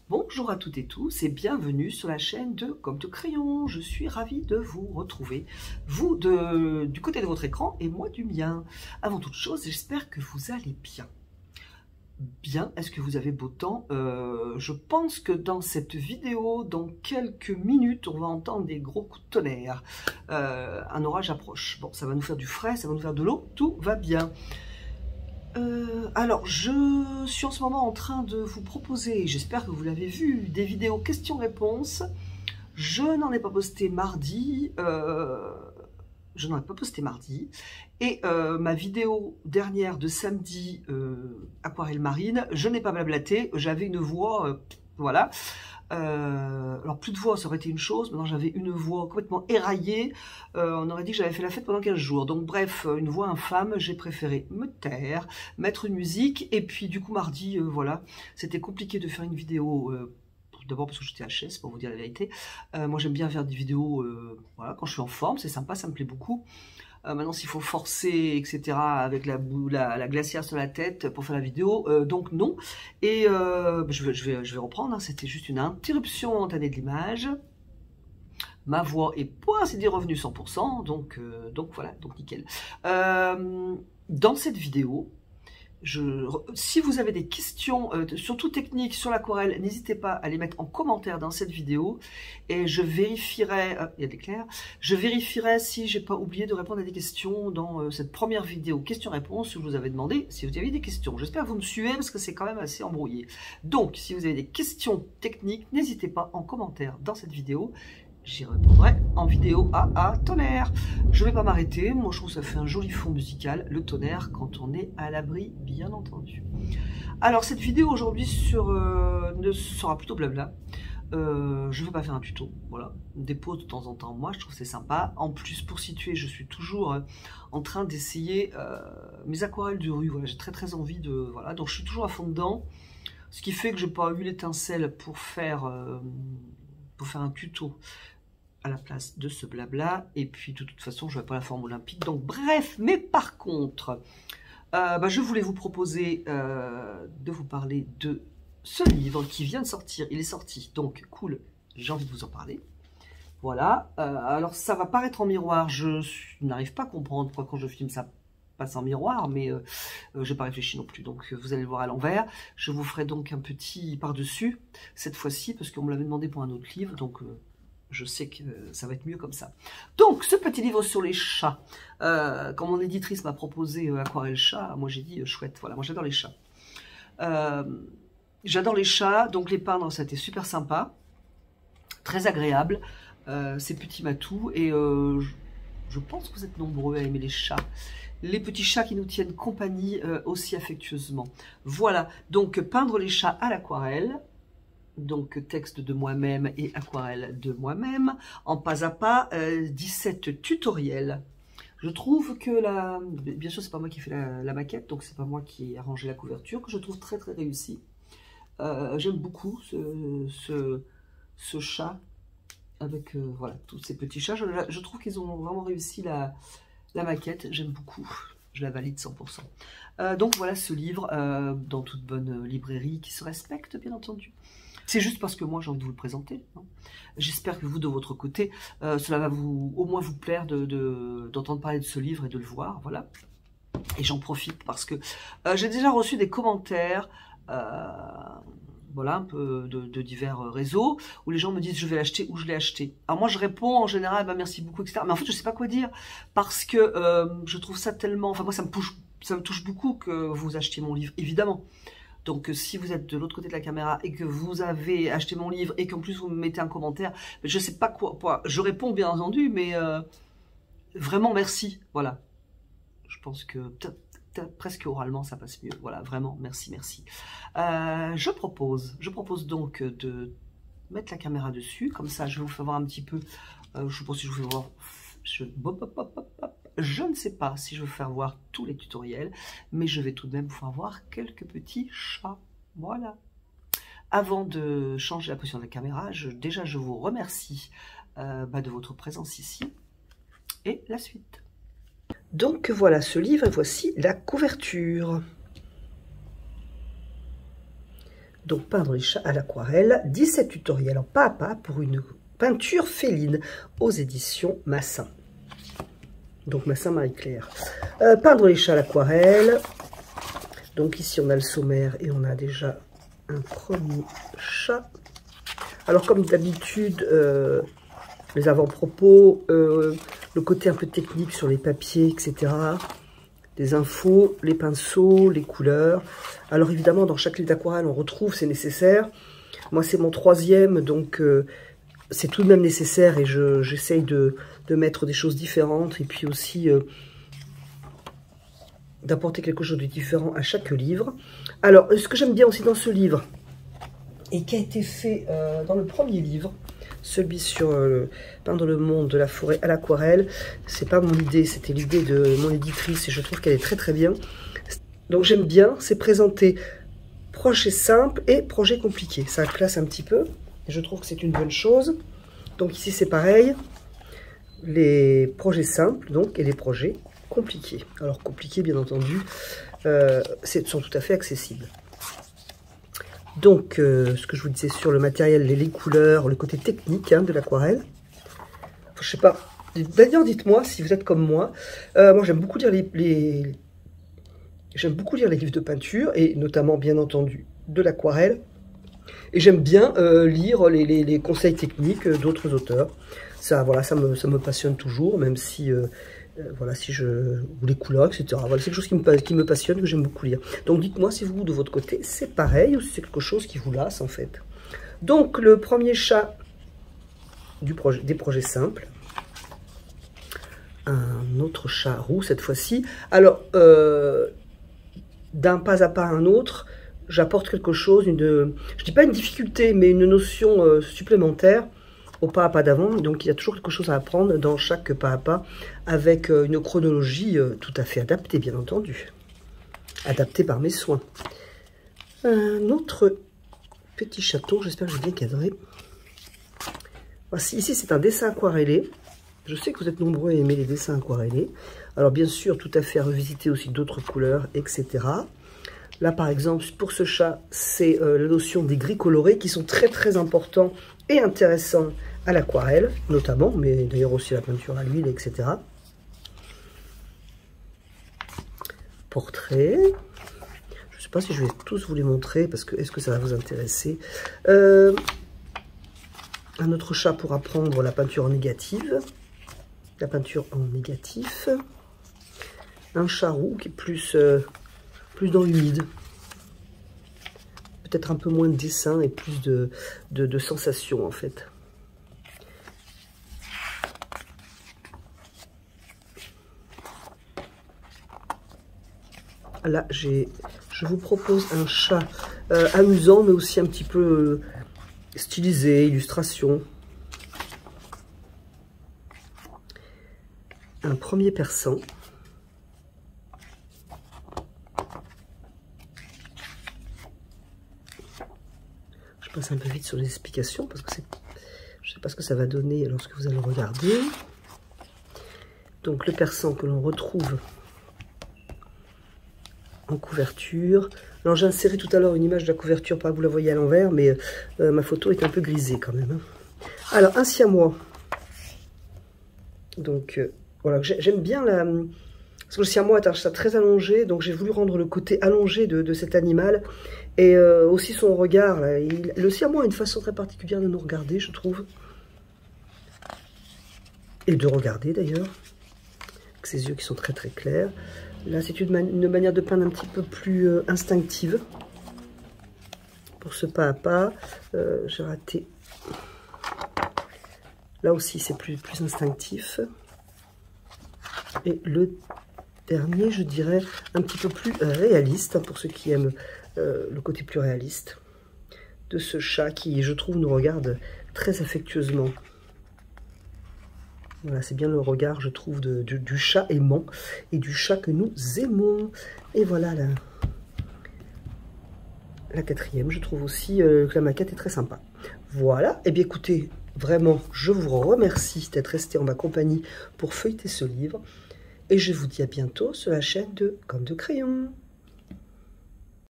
Bonjour à toutes et tous et bienvenue sur la chaîne de Comme de Crayon. Je suis ravie de vous retrouver, vous du côté de votre écran et moi du mien. Avant toute chose, j'espère que vous allez bien. Bien, est-ce que vous avez beau temps? Je pense que dans cette vidéo, dans quelques minutes, on va entendre des gros coups de tonnerre. Un orage approche. Bon, ça va nous faire du frais, ça va nous faire de l'eau, tout va bien. Alors, je suis en ce moment en train de vous proposer, j'espère que vous l'avez vu, des vidéos questions-réponses. Je n'en ai pas posté mardi. Et ma vidéo dernière de samedi, aquarelle marine, je n'ai pas blablaté, j'avais une voix, voilà. Alors plus de voix ça aurait été une chose, maintenant j'avais une voix complètement éraillée, on aurait dit que j'avais fait la fête pendant 15 jours, donc bref, une voix infâme, j'ai préféré me taire, mettre une musique, et puis du coup mardi, voilà, c'était compliqué de faire une vidéo, d'abord parce que j'étais HS, pour vous dire la vérité. Moi j'aime bien faire des vidéos, voilà, quand je suis en forme, c'est sympa, ça me plaît beaucoup. Maintenant, s'il faut forcer, etc., avec la glacière sur la tête pour faire la vidéo, donc non. Et je vais reprendre, hein, c'était juste une interruption momentanée de l'image. Ma voix est pas c'est dit revenu 100%, donc voilà, donc nickel. Dans cette vidéo, si vous avez des questions, surtout techniques sur l'aquarelle, n'hésitez pas à les mettre en commentaire dans cette vidéo et je vérifierai, il y a des clairs, je vérifierai si j'ai pas oublié de répondre à des questions dans cette première vidéo questions-réponses où je vous avais demandé si vous aviez des questions. J'espère que vous me suivez parce que c'est quand même assez embrouillé. Donc, si vous avez des questions techniques, n'hésitez pas en commentaire dans cette vidéo. J'y répondrai en vidéo à tonnerre. Je ne vais pas m'arrêter. Moi, je trouve que ça fait un joli fond musical, le tonnerre, quand on est à l'abri, bien entendu. Alors, cette vidéo aujourd'hui sera plutôt blabla. Je ne vais pas faire un tuto. Voilà, des pauses de temps en temps. Moi, je trouve que c'est sympa. En plus, pour situer, je suis toujours en train d'essayer mes aquarelles de rue. Voilà, j'ai très envie de. Voilà, donc je suis toujours à fond dedans. Ce qui fait que je n'ai pas eu l'étincelle pour faire un tuto à la place de ce blabla, et puis de toute façon je n'ai pas la forme olympique, donc bref. Mais par contre, je voulais vous proposer de vous parler de ce livre qui vient de sortir. Il est sorti, donc cool, j'ai envie de vous en parler. Voilà, alors ça va paraître en miroir, je n'arrive pas à comprendre pourquoi quand je filme ça passe en miroir, mais je n'ai pas réfléchi non plus, donc vous allez le voir à l'envers. Je vous ferai donc un petit par-dessus, cette fois-ci, parce qu'on me l'avait demandé pour un autre livre, donc je sais que ça va être mieux comme ça. Donc, ce petit livre sur les chats, quand mon éditrice m'a proposé Aquarelle chat, moi j'ai dit chouette, voilà, moi j'adore les chats. J'adore les chats, donc les peindre, ça a été super sympa, très agréable, ces petits matous, et je pense que vous êtes nombreux à aimer les chats. Les petits chats qui nous tiennent compagnie aussi affectueusement. Voilà, donc peindre les chats à l'aquarelle, donc texte de moi-même et aquarelle de moi-même, en pas à pas, 17 tutoriels. Je trouve que bien sûr c'est pas moi qui fais la maquette, donc c'est pas moi qui ai arrangé la couverture, que je trouve très réussi. J'aime beaucoup ce chat, avec voilà, tous ces petits chats. Je trouve qu'ils ont vraiment réussi la maquette, j'aime beaucoup, je la valide 100%. Donc voilà ce livre, dans toute bonne librairie qui se respecte, bien entendu. C'est juste parce que moi j'ai envie de vous le présenter. J'espère que vous, de votre côté, cela va au moins vous plaire d'entendre parler de ce livre et de le voir, voilà. Et j'en profite parce que j'ai déjà reçu des commentaires, voilà, un peu de divers réseaux, où les gens me disent je vais l'acheter ou je l'ai acheté. Alors moi je réponds en général, bah, merci beaucoup, etc. Mais en fait je sais pas quoi dire, parce que je trouve ça tellement, enfin moi ça me touche beaucoup que vous achetiez mon livre, évidemment. Donc si vous êtes de l'autre côté de la caméra et que vous avez acheté mon livre et qu'en plus vous me mettez un commentaire, je sais pas quoi, je réponds bien entendu, mais vraiment merci, voilà. Je pense que presque oralement ça passe mieux, voilà, vraiment merci. Je propose donc de mettre la caméra dessus, comme ça je vais vous faire voir un petit peu, je sais pas si je vous fais voir, je ne sais pas si je vais vous faire voir tous les tutoriels, mais je vais tout de même vous faire voir quelques petits chats. Voilà. Avant de changer la position de la caméra, déjà je vous remercie de votre présence ici. Et la suite. Donc voilà ce livre et voici la couverture. Donc, peindre les chats à l'aquarelle, 17 tutoriels en pas à pas pour une peinture féline aux éditions Massin. Donc, Massin Marie-Claire. Peindre les chats à l'aquarelle. Donc, ici, on a le sommaire et on a déjà un premier chat. Alors, comme d'habitude, les avant-propos, le côté un peu technique sur les papiers, etc. Des infos, les pinceaux, les couleurs. Alors évidemment, dans chaque livre d'aquarelle, on retrouve, c'est nécessaire. Moi, c'est mon 3e, donc c'est tout de même nécessaire et j'essaye de mettre des choses différentes et puis aussi d'apporter quelque chose de différent à chaque livre. Alors, ce que j'aime bien aussi dans ce livre, et qui a été fait dans le premier livre, celui sur peindre le monde de la forêt à l'aquarelle, c'est pas mon idée, c'était l'idée de mon éditrice et je trouve qu'elle est très très bien. Donc j'aime bien, c'est présenté projet simple et projet compliqué. Ça classe un petit peu et je trouve que c'est une bonne chose. Donc ici c'est pareil, les projets simples donc et les projets compliqués. Alors compliqués bien entendu, sont tout à fait accessibles. Donc, ce que je vous disais sur le matériel, les couleurs, le côté technique de l'aquarelle. Enfin, je sais pas. D'ailleurs, dites-moi si vous êtes comme moi. Moi, j'aime beaucoup lire j'aime beaucoup lire les livres de peinture et notamment, bien entendu, de l'aquarelle. Et j'aime bien lire les conseils techniques d'autres auteurs. Ça, voilà, ça me passionne toujours, même si voilà, ou les couleurs, etc. Voilà, c'est quelque chose qui me passionne, que j'aime beaucoup lire. Donc dites-moi si vous, de votre côté, c'est pareil ou si c'est quelque chose qui vous lasse en fait. Donc le premier chat des projets simples. Un autre chat roux cette fois-ci. Alors, d'un pas à pas à un autre, j'apporte quelque chose, je dis pas une difficulté, mais une notion supplémentaire au pas à pas d'avant. Donc il y a toujours quelque chose à apprendre dans chaque pas à pas, avec une chronologie tout à fait adaptée, bien entendu. Adaptée par mes soins. Un autre petit chaton, j'espère que j'ai bien cadré. Voici, ici c'est un dessin aquarellé. Je sais que vous êtes nombreux à aimer les dessins aquarellés. Alors bien sûr, tout à fait à revisiter aussi d'autres couleurs, etc. Là par exemple, pour ce chat, c'est la notion des gris colorés qui sont très très importants et intéressants à l'aquarelle, notamment, mais d'ailleurs aussi la peinture à l'huile, etc. Portrait. Je ne sais pas si je vais tous vous les montrer, parce que est-ce que ça va vous intéresser? Un autre chat pour apprendre la peinture en négative. La peinture en négatif. Un chat roux qui est plus dans l'humide. Peut-être un peu moins de dessin et plus de sensations en fait. Là, je vous propose un chat amusant, mais aussi un petit peu stylisé, illustration. Un premier persan. Je passe un peu vite sur les explications parce que je ne sais pas ce que ça va donner lorsque vous allez le regarder. Donc le persan que l'on retrouve en couverture. Alors j'ai inséré tout à l'heure une image de la couverture, pas que vous la voyez à l'envers, mais ma photo est un peu grisée quand même. Alors un siamois. Donc voilà, j'aime bien parce que le siamois est un chat très allongé, donc j'ai voulu rendre le côté allongé de cet animal. Et aussi son regard. Là, le siamois a une façon très particulière de nous regarder, je trouve. Et de regarder d'ailleurs. Avec ses yeux qui sont très très clairs. Là, c'est une manière de peindre un petit peu plus instinctive. Pour ce pas à pas, j'ai raté. Là aussi, c'est plus instinctif. Et le dernier, je dirais, un petit peu plus réaliste, hein, pour ceux qui aiment le côté plus réaliste de ce chat qui, je trouve, nous regarde très affectueusement. Voilà, c'est bien le regard, je trouve, du chat aimant et du chat que nous aimons. Et voilà la quatrième, je trouve aussi que la maquette est très sympa. Voilà, et bien écoutez, vraiment, je vous remercie d'être resté en ma compagnie pour feuilleter ce livre. Et je vous dis à bientôt sur la chaîne de Comme de Crayon.